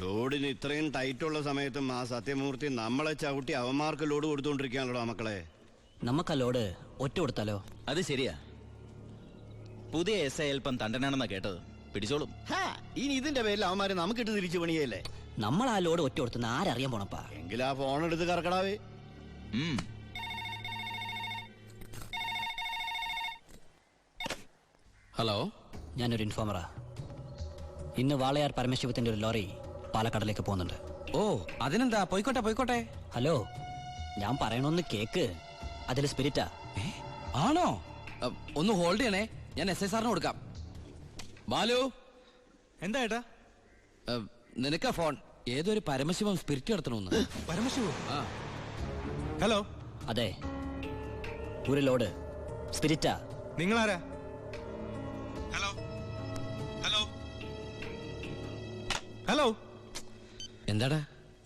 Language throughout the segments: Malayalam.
ലോഡിന് ഇത്രയും ടൈറ്റുള്ള സമയത്തും ആ സത്യമൂർത്തി നമ്മളെ ചവിട്ടി അവന്മാർക്ക് ലോഡ് കൊടുത്തുകൊണ്ടിരിക്കുകയാണല്ലോ മക്കളെ. നമുക്ക് ആ ലോഡ് ഒറ്റ കൊടുത്താലോ? അത് ശരിയാ. പുതിയ എസ് ഐ അല്പം തണ്ടനാണെന്നാ കേട്ടത്. പിടിച്ചോളും. ഇനി ഇതിന്റെ പേരിൽ അവന്മാര് നമുക്കിട്ട് തിരിച്ചു പണിയല്ലേ? നമ്മൾ ആ ലോഡ് ഒറ്റ കൊടുത്തുന്ന ആരറിയാൻ പോണപ്പാ? എങ്കിൽ ആ ഫോൺ എടുത്ത് കറക്കടാവേ. ഹലോ, ഞാനൊരു ഇൻഫോമറാ. ഇന്ന് വാളയാർ പരമശിവത്തിന്റെ ഒരു ലോറി പാലക്കാടിലേക്ക് പോകുന്നുണ്ട്. ഓ അതിനെന്താ, പോയിക്കോട്ടെ പോയിക്കോട്ടെ. ഹലോ, ഞാൻ പറയണൊന്ന് കേക്ക്. അതിൽ സ്പിരിറ്റാ. ആണോ? ഒന്ന് ഹോൾഡ് ചെയ്യണേ, ഞാൻ എസ് ഐ സാറിന് കൊടുക്കാം. ബാലു. എന്താ ഏട്ടാ? നിനക്കാ ഫോൺ. ഏതൊരു പരമശിവം സ്പിരിറ്റ് നടത്തണമെന്ന്. പരമശിവോ? ഹലോ. അതെ, ഒരു ലോഡ് സ്പിരിറ്റാ. നിങ്ങളാരാ? Hello hello hello. എന്താടാ?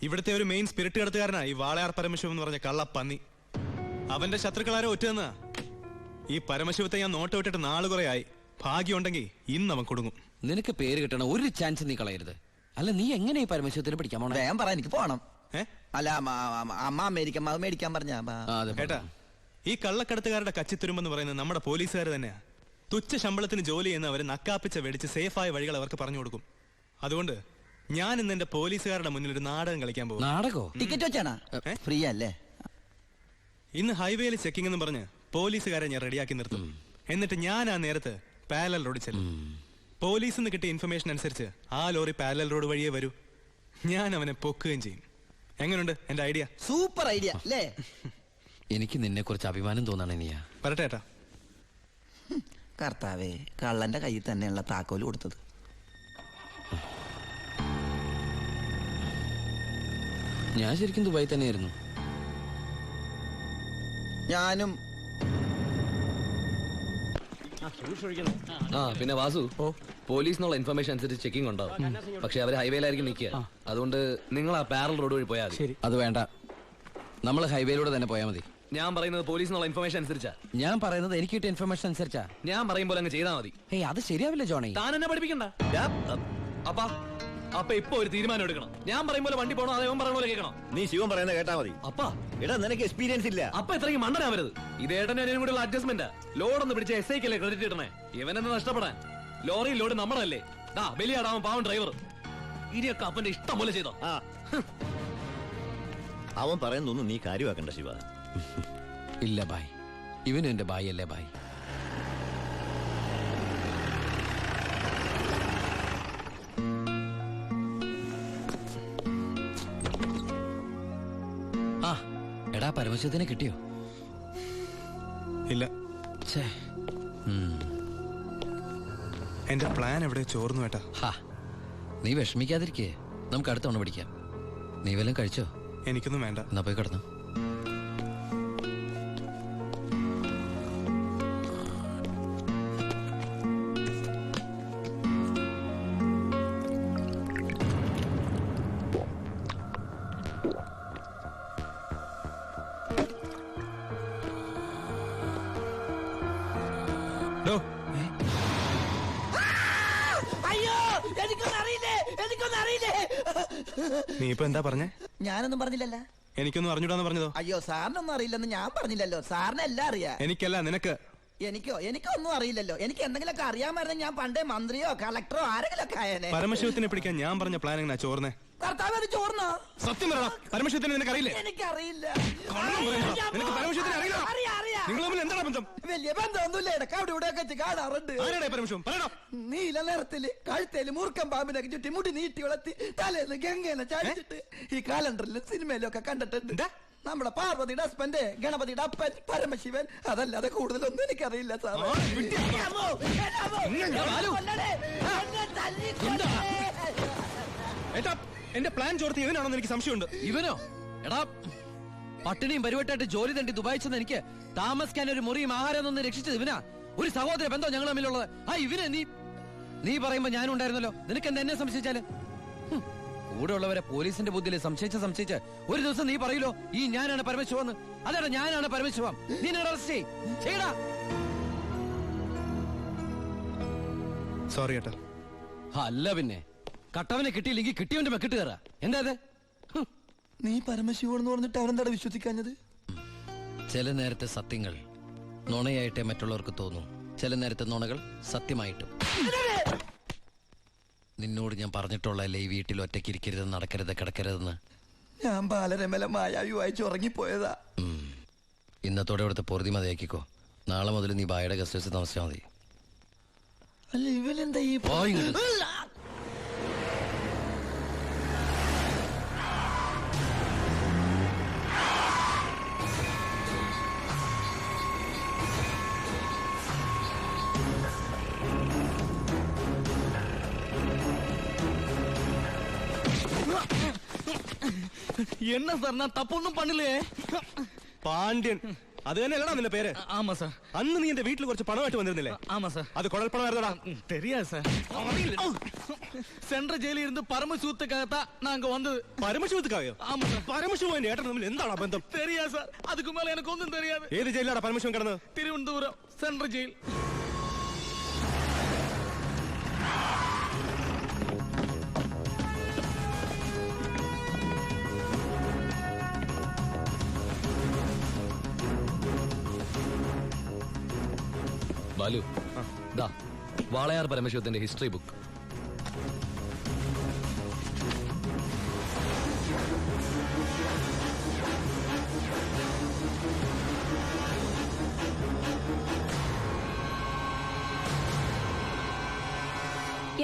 ഇവിടുത്തെ ഒരു മെയിൻ സ്പിരിറ്റ് കടത്തുകാരനാ ഈ വാളയാർ പരമശിവം എന്ന് പറഞ്ഞ കള്ളപ്പന്നി. അവന്റെ ശത്രുക്കളാരോ ഒറ്റന്നാ. ഈ പരമശിവത്തെ ഞാൻ നോട്ട് വിട്ടിട്ട് നാള് കുറെ ആയി. ഭാഗ്യമുണ്ടെങ്കിൽ ഇന്ന് അവൻ കൊടുങ്ങും. നിനക്ക് പേര് കിട്ടണ ഒരു ചാൻസ് നീ കളയരുത്. അല്ല, നീ എങ്ങനെ ഈ പരമശിവത്തിന് പിടിക്കാൻ പോണേ? ഞാൻ പറ, എനിക്ക് പോണം. അല്ല, അമ്മ അമേരിക്ക മേടിക്കാൻ പറഞ്ഞ ഏട്ടാ, ഈ കള്ളക്കടത്തുകാരുടെ കച്ചിത്തുരുമ്പെന്ന് പറയുന്നത് നമ്മുടെ പോലീസുകാർ തന്നെയാ. തുച്ഛ ശമ്പളത്തിന് ജോലി ചെയ്യുന്ന അവര് നക്കാപ്പിച്ച വെടിച്ച് സേഫായ വഴികൾ അവർക്ക് പറഞ്ഞു കൊടുക്കും. അതുകൊണ്ട് ഞാൻ ഇന്ന് എന്റെ പോലീസുകാരുടെ മുന്നിൽ ഒരു നാടകം കളിക്കാൻ പോകും. നാടകോ? ടിക്കറ്റ് വെച്ചാണോ? ഫ്രീ അല്ലേ? ഇന്ന് ഹൈവേയിൽ ചെക്കിംഗ് എന്ന് പറഞ്ഞ് പോലീസുകാരെ ഞാൻ റെഡിയാക്കി നിർത്തും. എന്നിട്ട് ഞാൻ ആ നേരത്ത് പാരലൽ റോഡ് ചെല്ലും. പോലീസിൽ നിന്ന് കിട്ടിയ ഇൻഫർമേഷൻ അനുസരിച്ച് ആ ലോറി പാരലൽ റോഡ് വഴിയേ വരൂ. ഞാൻ അവനെ പൊക്കുകയും ചെയ്യും. എങ്ങനെയുണ്ട് എന്റെ ഐഡിയ? സൂപ്പർ ഐഡിയ അല്ലേ? എനിക്ക് നിന്നെ കുറിച്ച് അഭിമാനം തോന്നാണ്. നീയാ പറട്ടെ ഏട്ടാ. കർത്താവേ, കള്ളന്റെ കയ്യിൽ തന്നെയുള്ള താക്കോല് കൊടുത്തത്. ഞാൻ ശരിക്കും ദുബായി തന്നെയായിരുന്നു. ഞാനും. പിന്നെ വാസു, പോലീസിനുള്ള ഇൻഫർമേഷൻ അനുസരിച്ച് ചെക്കിംഗ് ഉണ്ടാവും. പക്ഷെ അവർ ഹൈവേയിലായിരിക്കും നിൽക്കുക. അതുകൊണ്ട് നിങ്ങൾ ആ പാരൽ റോഡ് വഴി പോയാൽ മതി. അത് വേണ്ട, നമ്മൾ ഹൈവേയിലൂടെ തന്നെ പോയാൽ മതി. ഞാൻ പറയുന്നത് പോലീസിനുള്ള ഇൻഫർമേഷൻ അനുസരിച്ചാ. ഞാൻ പറയുന്നത് എനിക്ക് കിട്ടിയ ഇൻഫർമേഷൻ അനുസരിച്ചാ. ഞാൻ പറയുമ്പോൾ അങ്ങ് ചെയ്താൽ മതി. അത് ശരിയാവില്ല ജോണി. താൻ എന്നെ പഠിപ്പിക്കണ്ട. അപ്പൊ ഇപ്പൊ ഒരു തീരുമാനം എടുക്കണം. ഞാൻ പറയുമ്പോൾ വണ്ടി പോകണോ അതേ പറയുന്ന പോലെ കേൾക്കണം. നീ ശിവൻ പറയുന്നത് കേട്ടാ മതി. അപ്പാ, എടാ നിനക്ക് എക്സ്പീരിയൻസ് ഇല്ല. അപ്പൊ ഇത്രയും മണ്ടനാവരുത്. ഇത് ഏട്ടനും അനിയനും കൂടെയുള്ള അഡ്ജസ്റ്റ്മെന്റ്. ലോഡൊന്ന് പിടിച്ച എസ് ഐക്കല്ലേ ക്രെഡിറ്റ് കിട്ടണേ. ഇവനെന്ന് നഷ്ടപ്പെടാൻ. ലോറി ലോഡ് നമ്മളല്ലേ. ബലിയാടാവൻ പാവൻ ഡ്രൈവർ. ഇനിയൊക്കെ അപ്പന്റെ ഇഷ്ടം പോലെ ചെയ്തോ. അവൻ പറയുന്നൊന്നും നീ കാര്യമാക്കണ്ട ശിവ. ഇല്ല ബായ്, ഇവനും എന്റെ ബായ് അല്ലേ ബായ്. എടാ, പരമശിവത്തിനെ കിട്ടിയോ? ഇല്ല. എന്റെ പ്ലാൻ എവിടെ ചോർന്നു ഏട്ടാ. നീ വിഷമിക്കാതിരിക്കേ, നമുക്ക് അടുത്ത തവണ പിടിക്കാം. നീ വല്ലതും കഴിച്ചോ? എനിക്കൊന്നും വേണ്ട. എന്നാ പോയി കിടന്നു. നീ ഇപ്പൊ എന്താ പറഞ്ഞേ? ഞാനൊന്നും പറഞ്ഞില്ലല്ലോ. എനിക്കൊന്നും അറിഞ്ഞൂടാന്ന് പറഞ്ഞതോ? അയ്യോ, സാറിനൊന്നും അറിയില്ലെന്ന് ഞാൻ പറഞ്ഞില്ലല്ലോ. സാറിന് എല്ലാം അറിയാം. എനിക്കല്ല, നിനക്ക്. എനിക്കൊന്നും അറിയില്ലല്ലോ. എനിക്ക് എന്തെങ്കിലുമൊക്കെ അറിയാമായിരുന്നു ഞാൻ പണ്ടേ മന്ത്രിയോ കളക്ടറോ ആരെങ്കിലും ഒക്കെ ആയേനെ. പരമശിവത്തിനെ പിടിക്കാൻ ഞാൻ പറഞ്ഞ പ്ലാൻ എങ്ങനെ ചോർന്നേ? കർത്താവ് ചോർന്നോ? സത്യം പറയണം. പരമശിവത്തിനെ നിനക്കറിയില്ലേ? എനിക്കറിയില്ല. നിങ്ങൾ തമ്മിൽ എന്താണ് ബന്ധം? വലിയ ബന്ധമൊന്നുമില്ല. ഇടയ്ക്ക് അവിടെ ഇവിടെ ഒക്കെ കാണാറുണ്ട്. പരമശിവം പറയണം. നീല നിറത്തില് കഴുത്തേല് മൂർക്കം പാമ്പിനൊക്കെ ചുറ്റി മുടി നീട്ടി വളർത്തി തലേന്ന് ഗംഗേനെ ചാടിച്ചിട്ട് ഈ കാലണ്ടറിലും സിനിമയിലും ഒക്കെ കണ്ടിട്ടുണ്ട്. നമ്മുടെ പാർവതിയുടെ ഹസ്ബൻഡ്, ഗണപതിയുടെ അപ്പൻ പരമശിവൻ. അതല്ലാതെ കൂടുതലൊന്നും എനിക്കറിയില്ല സാർ. എന്റെ പ്ലാൻ ചോർത്തി ഇവനാണെന്ന് എനിക്ക് സംശയമുണ്ട്. ഇവനോ? എടാ, പട്ടിണിയും പരിവട്ടായിട്ട് ജോലി തണ്ടി ദുബായി ചെന്ന് എനിക്ക് താമസിക്കാൻ ഒരു മുറിയും ആഹാരം ഒന്ന് രക്ഷിച്ചത് ഇവനാ. ഒരു സഹോദര ബന്ധം ഞങ്ങൾ തമ്മിലുള്ളത്. ഇവനെ നീ പറയുമ്പോ ഞാനും ഉണ്ടായിരുന്നല്ലോ. നിനക്ക് എന്താ എന്നെ സംശയിച്ചാല്? കൂടെ ഉള്ളവരെ പോലീസിന്റെ ബുദ്ധിയിൽ സംശയിച്ച് ഒരു ദിവസം നീ പറയൂലോ, ഈ ഞാനാണ് പരമശിവന്ന്. അതാണ് ഞാനാണ് പരമശിവം. നീ അറസ്റ്റ് ചെയ്യടാ. സോറി ഏട്ടാ. അല്ല പിന്നെ കട്ടവനെ കിട്ടിയില്ലെങ്കിൽ കിട്ടിയവന്റെ മെക്കിട്ട് കയറാ. എന്താ ഇത്? നീ പരമശിവനെന്ന് പറഞ്ഞിട്ട് അവരെന്താ വിശ്വസിക്കാഞ്ഞത്? ചില നേരത്തെ സത്യങ്ങൾ നുണയായിട്ടേ മറ്റുള്ളവർക്ക് തോന്നും, ചില നേരത്തെ നുണകൾ സത്യമായിട്ടും. നിന്നോട് ഞാൻ പറഞ്ഞിട്ടുള്ളല്ലേ ഈ വീട്ടിൽ ഒറ്റയ്ക്ക് ഇരിക്കരുത്, നടക്കരുത്, കിടക്കരുതെന്ന്. ഞാൻ ബാലരമല മായാവി വായിച്ച് ഉറങ്ങിപ്പോയതാ. ഇന്നത്തോടെ ഇവിടുത്തെ പൊറുതി മതിയാക്കിക്കോ. നാളെ മുതൽ നീ ബായുടെ ഗസ്റ്റ് ഹൗസിൽ താമസിച്ചാൽ മതി. അല്ല ഇവനെന്താ ഈ என்ன சார் நான் தப்பொன்னும் பண்ணலையே. പാണ്ഡ്യൻ, അത് തന്നെയല്ലടാ നിന്റെ പേര്? ஆமா சார். അന്ന് നീ എന്റെ വീട്ടിൽ കുറച്ച് പണമായിട്ട് വന്നിരുന്നില്ലേ? ஆமா சார். അത് കുഴൽപ്പണമായിരുന്നടാ. தெரியாது சார். சென்ற ஜெயில இருந்து பரமசிவத்துக்காகத்தான் நாங்க வந்தது. പരമശിവത്തുക്കായോ? ஆமா சார். പരമശിവൻ ഏട്ടൻ തമ്മിൽ എന്താണ് ബന്ധം? தெரியாது சார். அதுக்கு மேல எனக்கு ஒன்றும் தெரியாது. ഏത് ജയിലാടാ പരമശിവൻ കിടന്നത്? Thiruvananthapuram central jail. ബാലു, ദാ വാളയാർ പരമശിവത്തിന്റെ ഹിസ്റ്ററി ബുക്ക്.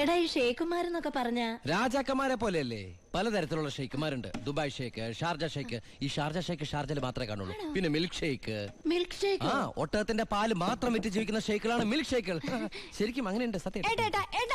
എടാ ഈ ഷേഖുമാരെന്നൊക്കെ പറഞ്ഞ രാജാക്കന്മാരെ പോലെയല്ലേ? പലതരത്തിലുള്ള ഷെയ്ക്കുമാരുണ്ട്. Dubai sheikh, Sharjah sheikh. ഈ ഷാർജ ഷേക്ക് ഷാർജയിൽ മാത്രമേ കാണുള്ളൂ. പിന്നെ മിൽക്ക് ഷേക്ക്. Milk shake? ആ, ഒട്ടകത്തിന്റെ പാല് മാത്രം വിറ്റ് ജീവിക്കുന്ന ഷേക്കുകളാണ് മിൽക്ക് ഷേക്കുകൾ. ശരിക്കും അങ്ങനെയുണ്ട്, സത്യം.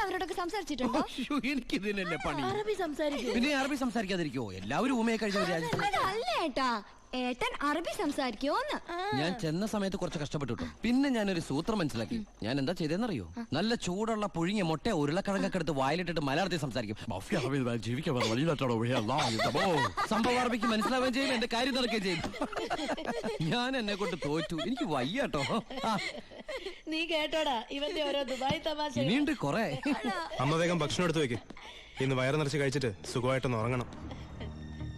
അവരോടൊക്കെ സംസാരിച്ചിട്ടുണ്ടോ? എനിക്ക് ഇതിനല്ലേ പണി. അറബി സംസാരിക്കും. പിന്നെ അറബി സംസാരിക്കാതിരിക്കുവോ? എല്ലാവരും ഊമയെ കഴിഞ്ഞ ഒരു രാജ്യത്ത്. അല്ല ഏട്ടാ, ഏട്ടൻ അറബി സംസാരിക്കോന്ന്. ഞാൻ ചെന്ന സമയത്ത് കുറച്ച് കഷ്ടപ്പെട്ടു കേട്ടോ. പിന്നെ ഞാനൊരു സൂത്രം മനസ്സിലാക്കി. ഞാൻ എന്താ ചെയ്തെന്നറിയോ? നല്ല ചൂടുള്ള പുഴുങ്ങിയ മുട്ട ഉരുളക്കിഴങ്ങൊക്കെ എടുത്ത് വായിലിട്ടിട്ട് മലയാളത്തിൽ സംസാരിക്കും. സംഭവം അറബിക്ക് മനസ്സിലാവുകയും ചെയ്യും, എന്റെ കാര്യം നടക്കുകയും ചെയ്യും. ഞാൻ എന്നെ കൊണ്ട് തോറ്റു, എനിക്ക് വയ്യാട്ടോ. നീ കേട്ടോടാ ഇവന്റെ ഓരോ ദുബായ് തമാശ. ഇനിയുണ്ട് കൊറേ. അമ്മ വേഗം ഭക്ഷണം എടുത്തു വെക്ക്. ഇന്ന് വയറ് നിറച്ച് കഴിച്ചിട്ട് സുഖമായിട്ടൊന്ന് ഉറങ്ങണം.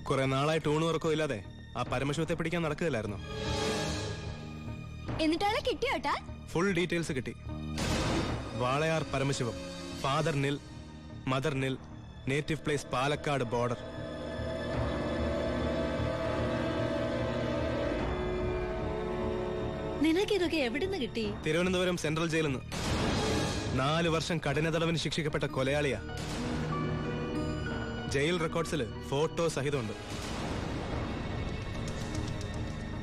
കുറെ നാളായിട്ട് ഊണ് ഉറക്കവും ഇല്ലാതെ ആ പരമശിവത്തെ പിടിക്കാൻ നടക്കുകയില്ലായിരുന്നു. എന്നിട്ടാണ് കിട്ടിയോട്ടാ? ഫുൾ ഡീറ്റെയിൽസ് കിട്ടി. വാളയാർ പരമശിവം, ഫാദർ നിൽ, മദർ നിൽ, നേറ്റീവ് പ്ലേസ് പാലക്കാട് ബോർഡർ. നിനക്കിതൊക്കെ എവിടുന്ന് കിട്ടി? തിരുവനന്തപുരം സെൻട്രൽ ജയിലിൽ നിന്ന് 4 വർഷം കഠിന തടവിന് ശിക്ഷിക്കപ്പെട്ട കൊലയാളിയാ. Jail റെക്കോർഡ്സിൽ photo സഹിതമുണ്ട്.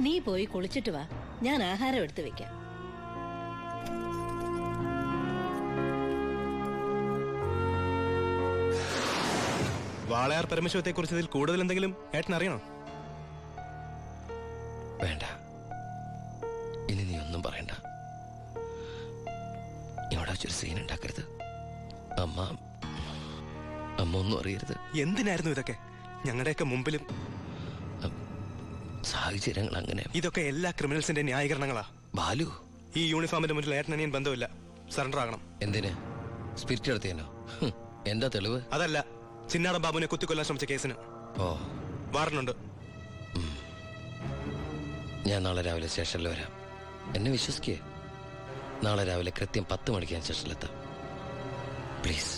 നീ പോയി കുളിച്ചിട്ട് വാ, ഞാൻ ആഹാരം എടുത്തു വെക്കാം. വാളയാർ പരമശിവത്തെ കുറിച്ച് ഇതിൽ കൂടുതൽ എന്തെങ്കിലും ഏട്ടൻ അറിയണോ? വേണ്ട, ഇനി നീ ഒന്നും പറയണ്ട. ഇവിടെ വെച്ചൊരു സീൻ ഉണ്ടാക്കരുത്. അമ്മ ഒന്നും അറിയരുത്. എന്തിനായിരുന്നു ഇതൊക്കെ? ഞങ്ങളുടെയൊക്കെ മുമ്പിലും. സാഹചര്യങ്ങൾ അങ്ങനെ. ഇതൊക്കെ എല്ലാ ക്രിമിനൽസിന്റെ ന്യായീകരണങ്ങളാ. ബാലു, ഈ യൂണിഫോമിന്റെ മുന്നിൽ ഏട്ടനനിയൻ ബന്ധമില്ല. സറണ്ടർ ആകണം. എന്തിന്? സ്പിരിറ്റ് എടുത്തേനോ? എന്താ തെളിവ്? അതല്ല, ചിന്നാടൻ ബാബുവിനെ കുത്തിക്കൊല്ലാൻ ശ്രമിച്ച കേസിന്. ഓ, വാറണ്ടുണ്ട്. ഞാൻ നാളെ രാവിലെ സ്റ്റേഷനിൽ വരാം. എന്നെ വിശ്വസിക്കേ. നാളെ രാവിലെ കൃത്യം 10 മണിക്ക് ഞാൻ സ്റ്റേഷനിലെത്താം. പ്ലീസ്.